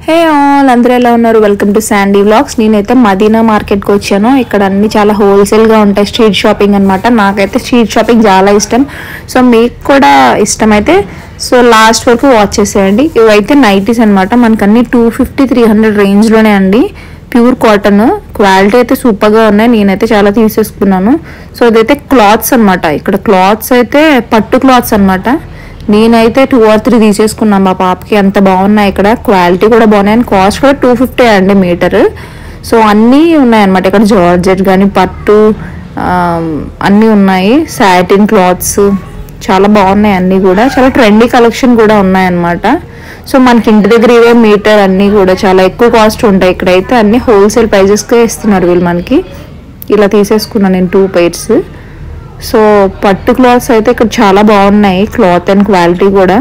Hey all అందరూ ఎలా ఉన్నారు? Welcome to Sandy vlogs. నేనైతే మదీనా మార్కెట్కి వచ్చాను. ఇక్కడ అన్ని చాలా హోల్సేల్గా ఉంటాయి, స్ట్రీట్ షాపింగ్ అనమాట. నాకైతే స్ట్రీట్ షాపింగ్ చాలా ఇష్టం. సో మీకు కూడా ఇష్టమైతే సో లాస్ట్ వరకు వాచ్ చేసేయండి. ఇవైతే నైటీస్ అనమాట. మనకు అన్ని 250-300 రేంజ్లోనే అండి. ప్యూర్ కాటన్, క్వాలిటీ అయితే సూపర్గా ఉన్నాయి. నేనైతే చాలా తీసేసుకున్నాను. సో ఇదైతే క్లాత్స్ అనమాట. ఇక్కడ క్లాత్స్ అయితే పట్టు క్లాత్స్ అనమాట. నేనైతే 2 or 3 తీసేసుకున్నాను మా పాపకి. అంత బాగున్నాయి. ఇక్కడ క్వాలిటీ కూడా బాగున్నాయి అండ్ కాస్ట్ కూడా 250 అండి మీటర్. సో అన్నీ ఉన్నాయన్నమాట. ఇక్కడ జార్జెట్ కానీ పట్టు అన్నీ ఉన్నాయి. సాటిన్ క్లాత్స్ చాలా బాగున్నాయి. అన్నీ కూడా చాలా ట్రెండీ కలెక్షన్ కూడా ఉన్నాయన్నమాట. సో మనకి ఇంటి దగ్గర ఇవే మీటర్ అన్నీ కూడా చాలా ఎక్కువ కాస్ట్ ఉంటాయి. ఇక్కడైతే అన్ని హోల్సేల్ ప్రైజెస్కే ఇస్తున్నారు వీళ్ళు మనకి. ఇలా తీసేసుకున్నాను నేను 2 pairs. సో పట్టు క్లాత్స్ అయితే ఇక్కడ చాలా బాగున్నాయి, క్లాత్ అండ్ క్వాలిటీ కూడా.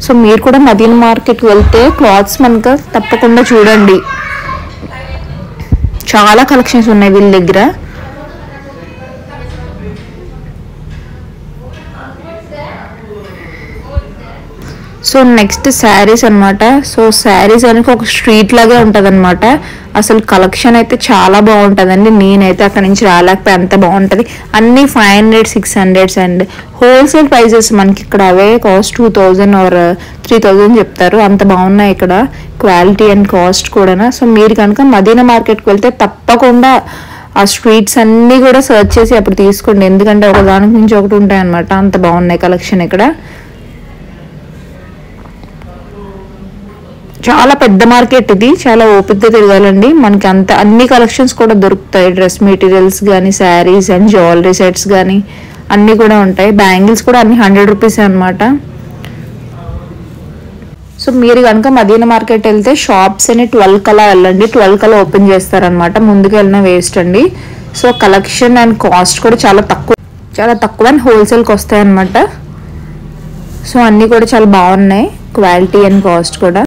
సో మీరు కూడా మదీనా మార్కెట్కి వెళ్తే క్లాత్స్ మనకు తప్పకుండా చూడండి. చాలా కలెక్షన్స్ ఉన్నాయి వీళ్ళ దగ్గర. సో నెక్స్ట్ శారీస్ అనమాట. సో శారీస్ అనేది ఒక స్ట్రీట్ లాగే ఉంటుంది అనమాట. అసలు కలెక్షన్ అయితే చాలా బాగుంటుందండి. నేనైతే అక్కడ నుంచి రాలేకపోయి, అంత బాగుంటుంది. అన్నీ 500-600 అండ్ హోల్సేల్ ప్రైజెస్ మనకి ఇక్కడ అవే కాస్ట్ 2000 or 3000 చెప్తారు. అంత బాగున్నాయి ఇక్కడ క్వాలిటీ అండ్ కాస్ట్ కూడా. సో మీరు కనుక మదీనా మార్కెట్కి వెళ్తే తప్పకుండా ఆ స్ట్రీట్స్ అన్నీ కూడా సర్చ్ చేసి అప్పుడు తీసుకోండి. ఎందుకంటే ఒక దానికి నుంచి ఒకటి ఉంటాయి అనమాట. అంత బాగున్నాయి కలెక్షన్ ఇక్కడ. చాలా పెద్ద మార్కెట్ ఇది, చాలా ఓపికగా తిరగాలండి. మనకి అంత అన్ని కలెక్షన్స్ కూడా దొరుకుతాయి. డ్రెస్ మెటీరియల్స్ కానీ, శారీస్ అండ్ జ్యువెలరీ సెట్స్ కానీ అన్నీ కూడా ఉంటాయి. బ్యాంగిల్స్ కూడా అన్ని 100 రూపీస్ అనమాట. సో మీరు కనుక మదీనా మార్కెట్ వెళ్తే షాప్స్ అని 12 కల్లా వెళ్ళండి. 12 కల్లా ఓపెన్ చేస్తారనమాట. ముందుకు వెళ్ళిన వేస్ట్ అండి. సో కలెక్షన్ అండ్ కాస్ట్ కూడా చాలా తక్కువ అండ్ హోల్సేల్కి వస్తాయి అనమాట. సో అన్నీ కూడా చాలా బాగున్నాయి, క్వాలిటీ అండ్ కాస్ట్ కూడా.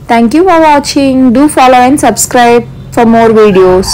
Thank you for watching. Do follow and subscribe for more videos.